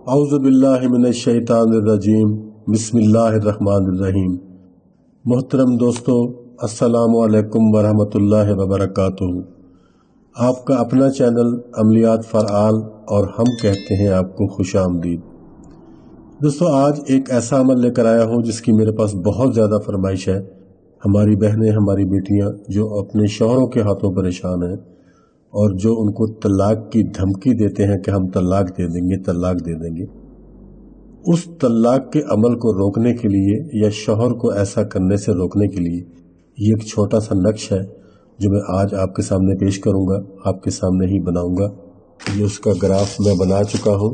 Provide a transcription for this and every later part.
औज़ुबिल्लाहि मिनश्शैतानिर्रजीम बिस्मिल्लाहिर्रहमानिर्रहीम। मोहतरम दोस्तों, अस्सलामु अलैकुम वरहमतुल्लाहि वबरकातुहू। आपका अपना चैनल अमलियात फॉर ऑल और हम कहते हैं आपको खुशामदीद। दोस्तों, आज एक ऐसा अमल लेकर आया हूँ जिसकी मेरे पास बहुत ज़्यादा फरमाइश है। हमारी बहनें, हमारी बेटियाँ जो अपने शौहरों के हाथों परेशान हैं और जो उनको तलाक की धमकी देते हैं कि हम तलाक दे देंगे, उस तलाक के अमल को रोकने के लिए या शौहर को ऐसा करने से रोकने के लिए ये एक छोटा सा नक्श है जो मैं आज आपके सामने पेश करूंगा, आपके सामने ही बनाऊंगा। ये उसका ग्राफ मैं बना चुका हूँ।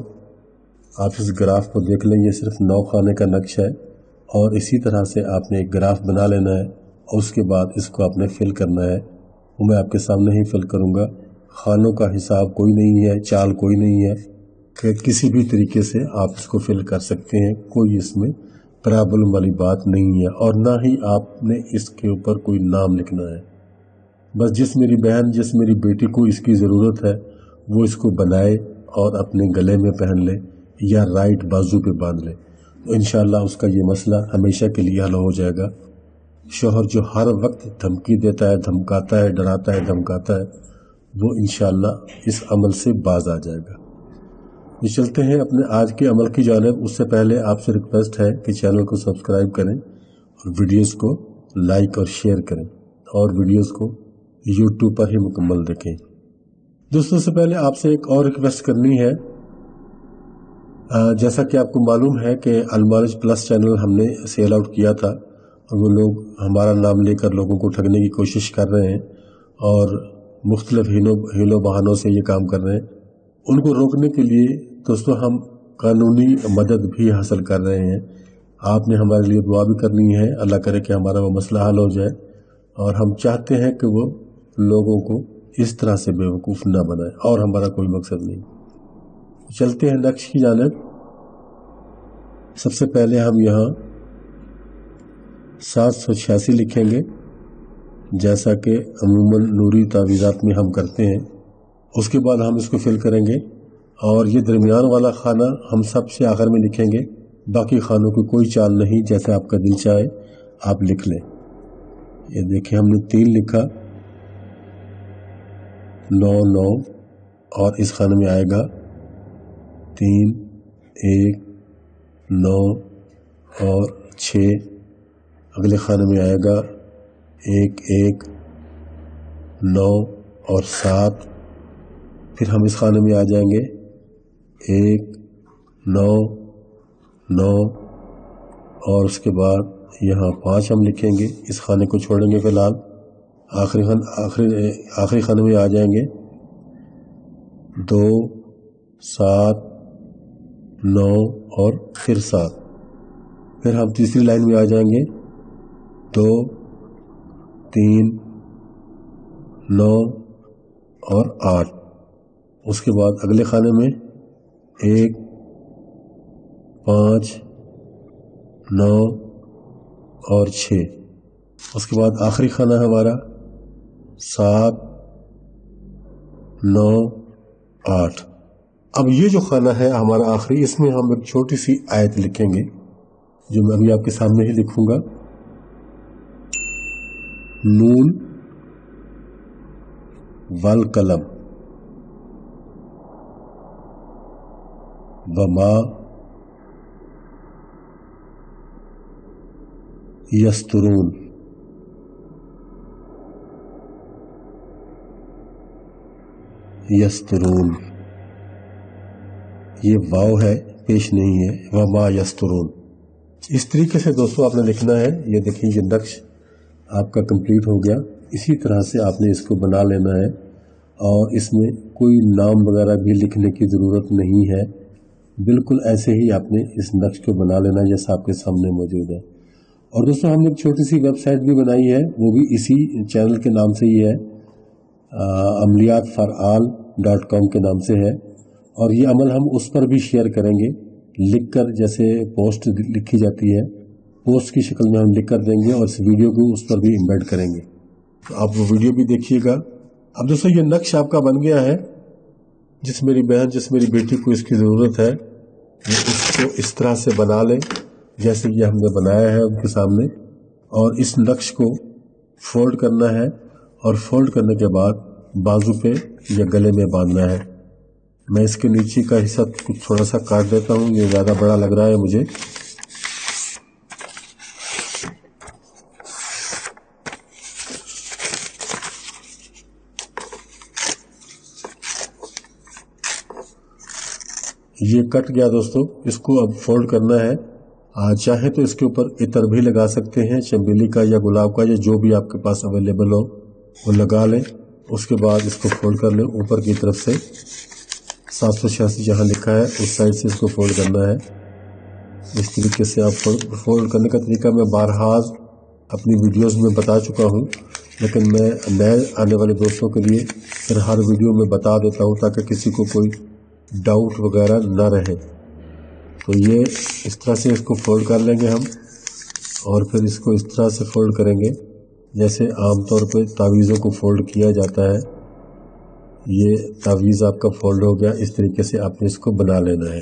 आप इस ग्राफ को देख लें। ये सिर्फ 9 खाने का नक्श है और इसी तरह से आपने एक ग्राफ बना लेना है और उसके बाद इसको आपने फिल करना है। वो मैं आपके सामने ही फिल करूंगा। खानों का हिसाब कोई नहीं है, चाल कोई नहीं है कि किसी भी तरीके से आप इसको फिल कर सकते हैं। कोई इसमें प्रॉब्लम वाली बात नहीं है और ना ही आपने इसके ऊपर कोई नाम लिखना है। बस जिस मेरी बहन, जिस मेरी बेटी को इसकी ज़रूरत है वो इसको बनाए और अपने गले में पहन ले या राइट बाजू पे बांध ले, तो इंशाल्लाह उसका ये मसला हमेशा के लिए हल हो जाएगा। शौहर जो हर वक्त धमकी देता है, धमकाता है, डराता है, धमकाता है, वो इंशाल्लाह इस अमल से बाज आ जाएगा। ये चलते हैं अपने आज के अमल की जानिब। उससे पहले आपसे रिक्वेस्ट है कि चैनल को सब्सक्राइब करें और वीडियोस को लाइक और शेयर करें और वीडियोस को यूट्यूब पर ही मुकम्मल देखें। दोस्तों, से पहले आपसे एक और रिक्वेस्ट करनी है। जैसा कि आपको मालूम है कि अलमारिज प्लस चैनल हमने सेल आउट किया था और वो लोग हमारा नाम लेकर लोगों को ठगने की कोशिश कर रहे हैं और मुख्तलिफ हीलो बहानों से ये काम कर रहे हैं। उनको रोकने के लिए दोस्तों हम कानूनी मदद भी हासिल कर रहे हैं। आपने हमारे लिए दुआ भी करनी है, अल्लाह करे कि हमारा वो मसला हल हो जाए। और हम चाहते हैं कि वो लोगों को इस तरह से बेवकूफ़ ना बनाए और हमारा कोई मकसद नहीं। चलते हैं नक्श की जानिब। सबसे पहले हम यहाँ 786 लिखेंगे, जैसा कि अमूमन नूरी तावीज़ात में हम करते हैं। उसके बाद हम इसको फिल करेंगे और ये दरमियान वाला खाना हम सबसे आखिर में लिखेंगे। बाकी खानों की कोई चाल नहीं, जैसे आपका दिल चाहे आप लिख लें। ये देखिए, हमने 3 लिखा, 9 9 और इस खाने में आएगा 3 1 9 और 6। अगले खाने में आएगा 1 1 9 और 7। फिर हम इस खाने में आ जाएंगे 1 9 9 और उसके बाद यहाँ 5 हम लिखेंगे। इस खाने को छोड़ेंगे फिलहाल। आखिरी खाने में आ जाएंगे 2 7 9 और फिर 7। फिर हम तीसरी लाइन में आ जाएंगे 2 3 9 और 8। उसके बाद अगले खाने में 1 5 9 और 6। उसके बाद आखिरी खाना है हमारा 7 9 8। अब ये जो खाना है हमारा आखिरी, इसमें हम एक छोटी सी आयत लिखेंगे जो मैं अभी आपके सामने ही लिखूंगा। नून वल कलम वमा यस्तरून। यस्तरून ये वाव है, पेश नहीं है। वमा यस्तरून। इस तरीके से दोस्तों आपने लिखना है। ये देखिए, ये नक्श आपका कंप्लीट हो गया। इसी तरह से आपने इसको बना लेना है और इसमें कोई नाम वगैरह भी लिखने की ज़रूरत नहीं है। बिल्कुल ऐसे ही आपने इस नक्श को बना लेना जैसा आपके सामने मौजूद है। और दोस्तों, हमने एक छोटी सी वेबसाइट भी बनाई है, वो भी इसी चैनल के नाम से ही है, amliyatforall.com के नाम से है। और ये अमल हम उस पर भी शेयर करेंगे लिखकर, जैसे पोस्ट लिखी जाती है, पोस्ट की शक्ल में हम लिख कर देंगे और इस वीडियो को उस पर भी एम्बेड करेंगे। तो आप वो वीडियो भी देखिएगा। अब दोस्तों, ये नक्श आपका बन गया है। जिस मेरी बहन, जिस मेरी बेटी को इसकी ज़रूरत है وہ इसको इस तरह से बना लें जैसे ये हमने बनाया है उनके सामने, और इस नक्श को फोल्ड करना है और फोल्ड करने के बाद बाजू पे या गले में बांधना है। मैं इसके नीचे का हिस्सा कुछ थोड़ा सा काट देता हूँ, ये ज़्यादा बड़ा लग रहा है मुझे। ये कट गया दोस्तों, इसको अब फोल्ड करना है। चाहे तो इसके ऊपर इत्र भी लगा सकते हैं, चमेली का या गुलाब का या जो भी आपके पास अवेलेबल हो वो लगा लें। उसके बाद इसको फोल्ड कर लें ऊपर की तरफ से, 786 जहाँ लिखा है उस साइड से इसको फोल्ड करना है। इस तरीके से आप फोल्ड करने का तरीका मैं बारहा अपनी वीडियोस में बता चुका हूँ, लेकिन मैं नए आने वाले दोस्तों के लिए फिर हर वीडियो में बता देता हूँ ताकि किसी को कोई डाउट वगैरह ना रहे। तो ये इस तरह से इसको फोल्ड कर लेंगे हम, और फिर इसको इस तरह से फोल्ड करेंगे जैसे आमतौर पे तावीज़ों को फोल्ड किया जाता है। ये तावीज़ आपका फोल्ड हो गया, इस तरीके से आपने इसको बना लेना है।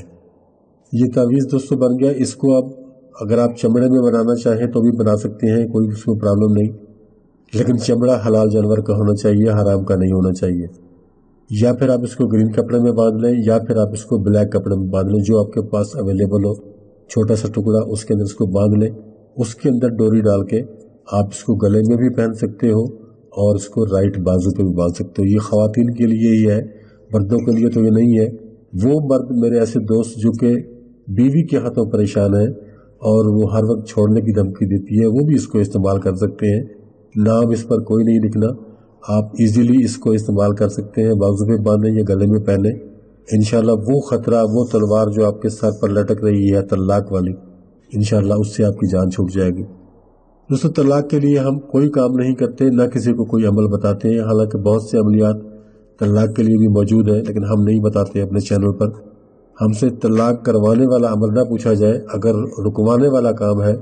ये तावीज़ दोस्तों बन गया। इसको आप अगर आप चमड़े में बनाना चाहें तो भी बना सकते हैं, कोई उसमें प्रॉब्लम नहीं, लेकिन चमड़ा हलाल जानवर का होना चाहिए, हराम का नहीं होना चाहिए। या फिर आप इसको ग्रीन कपड़े में बांध लें या फिर आप इसको ब्लैक कपड़े में बांध लें, जो आपके पास अवेलेबल हो। छोटा सा टुकड़ा उसके अंदर इसको बांध लें, उसके अंदर डोरी डाल के आप इसको गले में भी पहन सकते हो और इसको राइट बाजू पे भी बांध सकते हो। ये ख़वातीन के लिए ही है, मर्दों के लिए तो ये नहीं है। वो मर्द मेरे ऐसे दोस्त जो कि बीवी के हाथों परेशान है और वो हर वक्त छोड़ने की धमकी देती है, वो भी इसको इस्तेमाल कर सकते हैं। नाम इस पर कोई नहीं लिखना, आप इजीली इसको इस्तेमाल कर सकते हैं, बाजू पे बांधें या गले में पहने। इंशाल्लाह वो ख़तरा, वो तलवार जो आपके सर पर लटक रही है तलाक वाली, इंशाल्लाह उससे आपकी जान छूट जाएगी। दोस्तों तलाक के लिए हम कोई काम नहीं करते, ना किसी को कोई अमल बताते हैं। हालांकि बहुत से अमलियात तलाक के लिए भी मौजूद है, लेकिन हम नहीं बताते अपने चैनल पर। हमसे तलाक करवाने वाला अमल ना पूछा जाए, अगर रुकवाने वाला काम है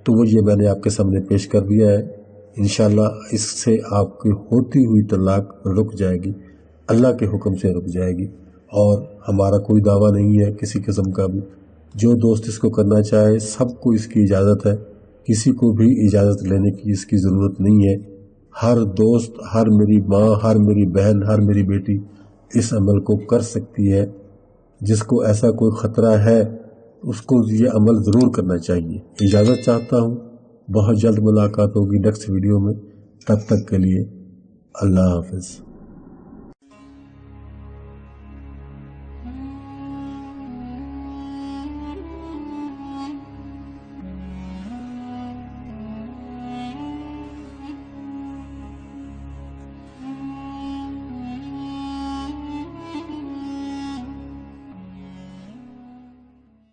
तो वो ये मैंने आपके सामने पेश कर दिया है। इंशाल्लाह इससे आपकी होती हुई तलाक रुक जाएगी, अल्लाह के हुक्म से रुक जाएगी। और हमारा कोई दावा नहीं है किसी किस्म का भी। जो दोस्त इसको करना चाहे सबको इसकी इजाज़त है, किसी को भी इजाज़त लेने की इसकी ज़रूरत नहीं है। हर दोस्त, हर मेरी माँ, हर मेरी बहन, हर मेरी बेटी इस अमल को कर सकती है। जिसको ऐसा कोई ख़तरा है उसको ये अमल ज़रूर करना चाहिए। इजाज़त चाहता हूँ, बहुत जल्द मुलाकात होगी नेक्स्ट वीडियो में। तब तक के लिए अल्लाह हाफ़िज़।